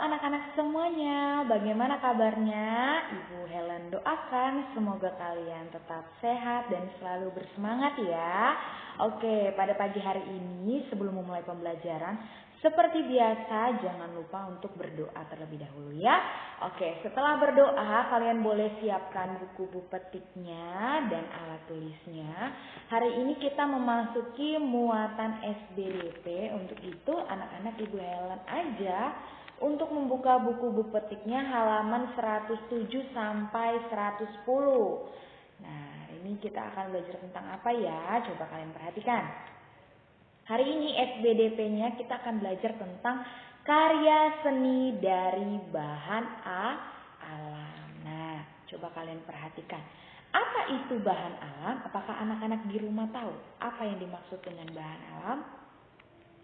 anak-anak semuanya, bagaimana kabarnya? Ibu Helen doakan semoga kalian tetap sehat dan selalu bersemangat ya. Oke, pada pagi hari ini sebelum memulai pembelajaran, seperti biasa jangan lupa untuk berdoa terlebih dahulu ya. Oke, setelah berdoa kalian boleh siapkan buku petiknya dan alat tulisnya. Hari ini kita memasuki muatan SBDP, untuk itu anak-anak Ibu Helen aja untuk membuka buku petiknya halaman 107 sampai 110. Nah, ini kita akan belajar tentang apa ya? Coba kalian perhatikan. Hari ini SBDP-nya kita akan belajar tentang karya seni dari bahan alam. Nah, coba kalian perhatikan. Apa itu bahan alam? Apakah anak-anak di rumah tahu apa yang dimaksud dengan bahan alam?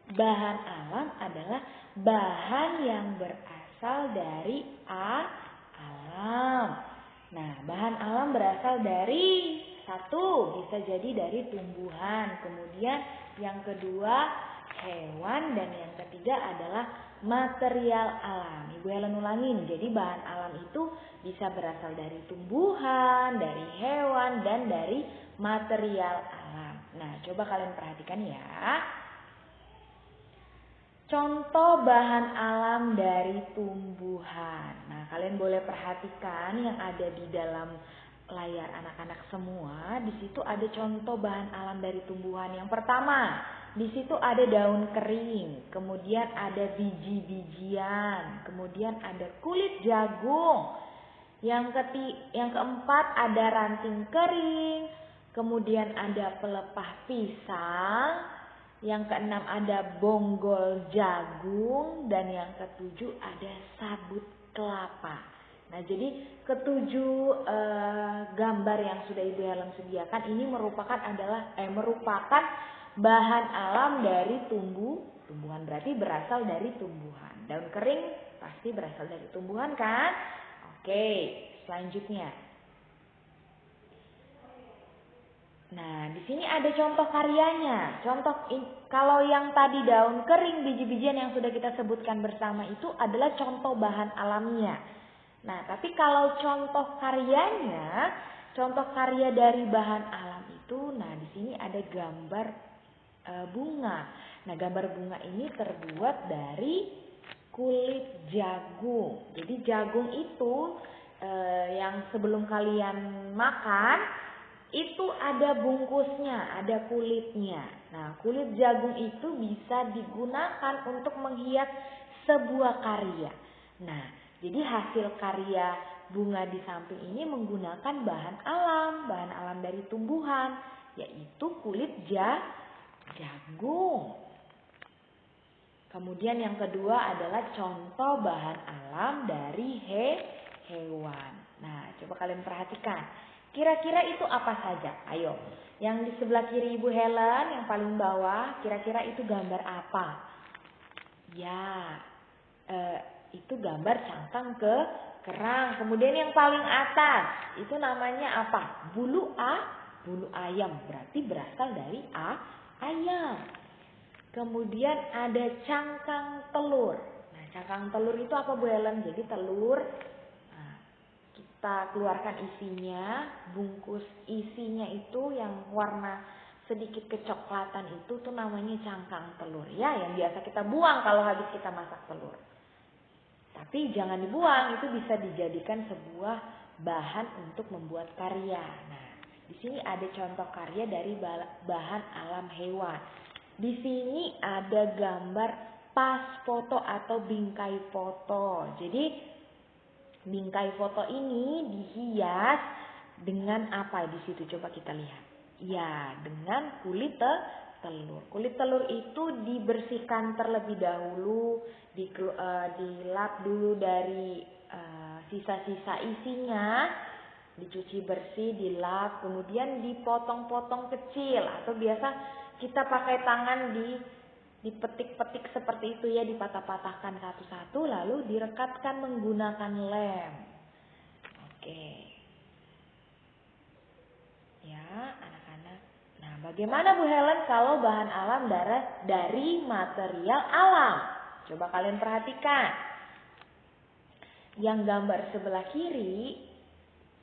Bahan alam adalah bahan yang berasal dari alam. Nah, bahan alam berasal dari satu, bisa jadi dari tumbuhan. Kemudian yang kedua hewan, dan yang ketiga adalah material alam. Ibu Helen ulangin, jadi bahan alam itu bisa berasal dari tumbuhan, dari hewan, dan dari material alam. Nah, coba kalian perhatikan ya. Contoh bahan alam dari tumbuhan. Nah, kalian boleh perhatikan yang ada di dalam layar anak-anak semua. Di situ ada contoh bahan alam dari tumbuhan. Yang pertama, di situ ada daun kering, kemudian ada biji-bijian, kemudian ada kulit jagung. Yang keempat ada ranting kering, kemudian ada pelepah pisang. Yang keenam ada bonggol jagung, dan yang ketujuh ada sabut kelapa. Nah, jadi ketujuh gambar yang sudah Ibu Helen sediakan ini merupakan bahan alam dari tumbuhan, berarti berasal dari tumbuhan. Daun kering pasti berasal dari tumbuhan kan? Oke, selanjutnya. Nah, di sini ada contoh karyanya. Kalau yang tadi daun kering, biji-bijian yang sudah kita sebutkan bersama itu adalah contoh bahan alaminya. Nah, tapi kalau contoh karyanya, contoh karya dari bahan alam itu, nah di sini ada gambar bunga. Nah, gambar bunga ini terbuat dari kulit jagung. Jadi jagung itu yang sebelum kalian makan itu ada bungkusnya, ada kulitnya. Nah, kulit jagung itu bisa digunakan untuk menghias sebuah karya. Nah, jadi hasil karya bunga di samping ini menggunakan bahan alam dari tumbuhan, yaitu kulit jagung. Kemudian yang kedua adalah contoh bahan alam dari hewan. Nah, coba kalian perhatikan. Kira-kira itu apa saja? Ayo, yang di sebelah kiri Ibu Helen, yang paling bawah, kira-kira itu gambar apa? Ya, itu gambar cangkang kerang. Kemudian yang paling atas, itu namanya apa? Bulu ayam, berarti berasal dari ayam. Kemudian ada cangkang telur. Nah, cangkang telur itu apa Bu Helen? Jadi telur, kita keluarkan isinya, bungkus isinya itu yang warna sedikit kecoklatan itu tuh namanya cangkang telur ya, yang biasa kita buang kalau habis kita masak telur. Tapi jangan dibuang, itu bisa dijadikan sebuah bahan untuk membuat karya. Nah, di sini ada contoh karya dari bahan alam hewan. Di sini ada gambar pas foto atau bingkai foto. Jadi bingkai foto ini dihias dengan apa di situ? Coba kita lihat. Ya, dengan kulit telur. Kulit telur itu dibersihkan terlebih dahulu, dilap dulu dari sisa-sisa isinya, dicuci bersih, dilap, kemudian dipotong-potong kecil, atau biasa kita pakai tangan dipetik-petik seperti itu ya, dipatah-patahkan satu-satu lalu direkatkan menggunakan lem. Oke. Ya, anak-anak. Nah, bagaimana Bu Helen kalau bahan alam dari material alam? Coba kalian perhatikan. Yang gambar sebelah kiri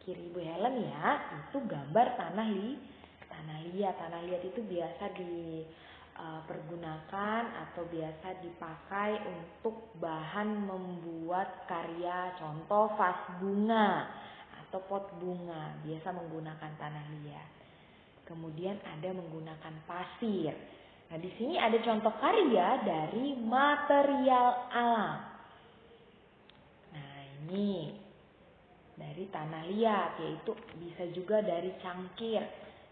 Ibu Helen ya, itu gambar tanah liat. Tanah liat itu biasa dipergunakan atau biasa dipakai untuk bahan membuat karya, contoh vas bunga atau pot bunga, biasa menggunakan tanah liat. Kemudian ada menggunakan pasir. Nah, di sini ada contoh karya dari material alam. Nah, ini dari tanah liat, yaitu bisa juga dari cangkir.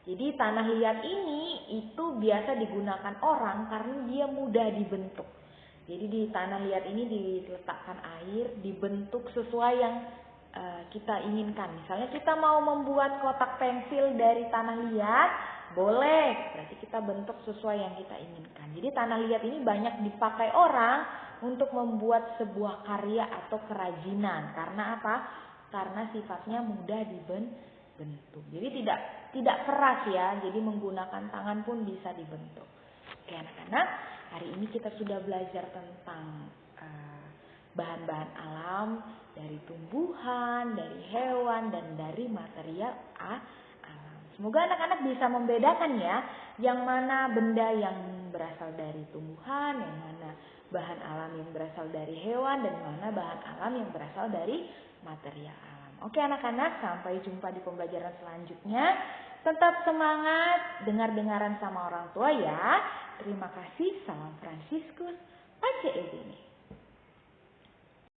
Jadi tanah liat ini itu biasa digunakan orang karena dia mudah dibentuk. Jadi di tanah liat ini diletakkan air, dibentuk sesuai yang kita inginkan. Misalnya kita mau membuat kotak pensil dari tanah liat, boleh, berarti kita bentuk sesuai yang kita inginkan. Jadi tanah liat ini banyak dipakai orang untuk membuat sebuah karya atau kerajinan. Karena apa? Karena sifatnya mudah dibentuk. Jadi tidak keras ya. Jadi menggunakan tangan pun bisa dibentuk. Oke anak-anak, hari ini kita sudah belajar tentang bahan-bahan alam dari tumbuhan, dari hewan, dan dari material alam. Semoga anak-anak bisa membedakan ya, yang mana benda yang berasal dari tumbuhan, yang mana bahan alam yang berasal dari hewan, dan mana bahan alam yang berasal dari material alam. Oke anak-anak, sampai jumpa di pembelajaran selanjutnya. Tetap semangat, dengar-dengaran sama orang tua ya. Terima kasih, salam Fransiskus, Pace Edini.